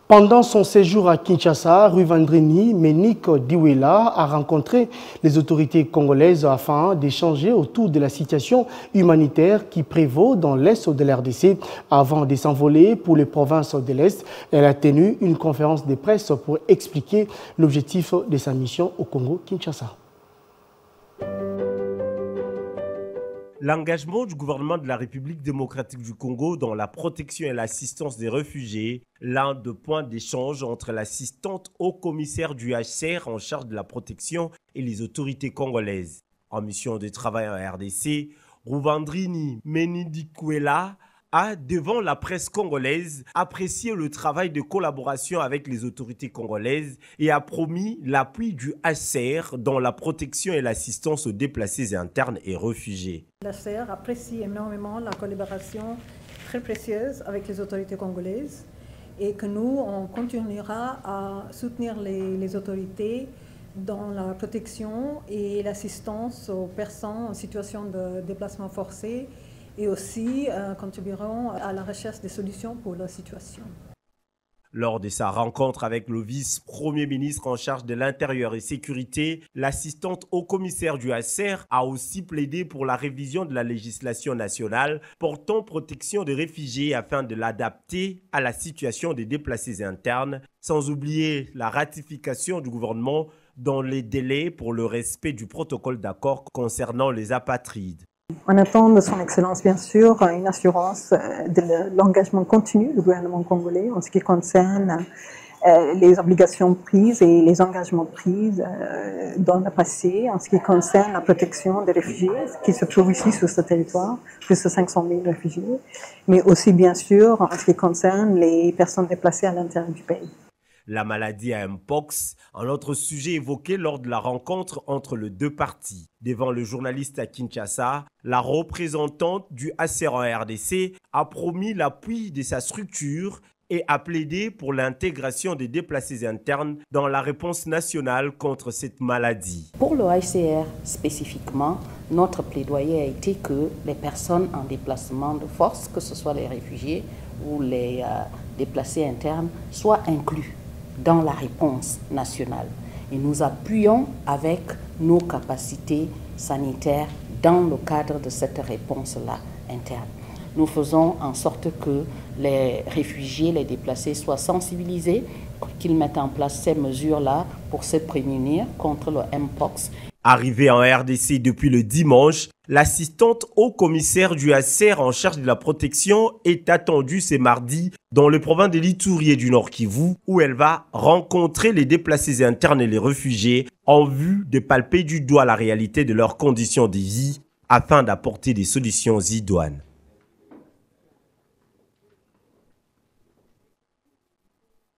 Pendant son séjour à Kinshasa, Ruvandrini Menik Diwela a rencontré les autorités congolaises afin d'échanger autour de la situation humanitaire qui prévaut dans l'est de l'RDC. Avant de s'envoler pour les provinces de l'Est, elle a tenu une conférence de presse pour expliquer l'objectif de sa mission au Congo-Kinshasa. L'engagement du gouvernement de la République démocratique du Congo dans la protection et l'assistance des réfugiés, l'un des points d'échange entre l'assistante au commissaire du HCR en charge de la protection et les autorités congolaises. En mission de travail en RDC, Ruvandrini Mendikwela a, devant la presse congolaise, apprécié le travail de collaboration avec les autorités congolaises et a promis l'appui du HCR dans la protection et l'assistance aux déplacés internes et réfugiés. L'HCR apprécie énormément la collaboration très précieuse avec les autorités congolaises et que nous, on continuera à soutenir les autorités dans la protection et l'assistance aux personnes en situation de déplacement forcé et aussi contribueront à la recherche des solutions pour leur situation. Lors de sa rencontre avec le vice-premier ministre en charge de l'Intérieur et Sécurité, l'assistante au commissaire du HCR a aussi plaidé pour la révision de la législation nationale portant protection des réfugiés afin de l'adapter à la situation des déplacés internes, sans oublier la ratification du gouvernement dans les délais pour le respect du protocole d'accord concernant les apatrides. On attend de son Excellence, bien sûr, une assurance de l'engagement continu du gouvernement congolais en ce qui concerne les obligations prises et les engagements pris dans le passé en ce qui concerne la protection des réfugiés qui se trouvent ici sur ce territoire, plus de 500 000 réfugiés, mais aussi, bien sûr, en ce qui concerne les personnes déplacées à l'intérieur du pays. La maladie à Mpox, un autre sujet évoqué lors de la rencontre entre les deux parties. Devant le journaliste à Kinshasa, la représentante du HCR en RDC a promis l'appui de sa structure et a plaidé pour l'intégration des déplacés internes dans la réponse nationale contre cette maladie. Pour le HCR spécifiquement, notre plaidoyer a été que les personnes en déplacement de force, que ce soit les réfugiés ou les déplacés internes, soient inclus dans la réponse nationale. Et nous appuyons avec nos capacités sanitaires dans le cadre de cette réponse-là interne. Nous faisons en sorte que les réfugiés, les déplacés soient sensibilisés, qu'ils mettent en place ces mesures-là pour se prémunir contre le Mpox. Arrivée en RDC depuis le dimanche, l'assistante au commissaire du HCR en charge de la protection est attendue ce mardi dans le province de l'Ituri et du Nord Kivu, où elle va rencontrer les déplacés internes et les réfugiés en vue de palper du doigt la réalité de leurs conditions de vie afin d'apporter des solutions idoines.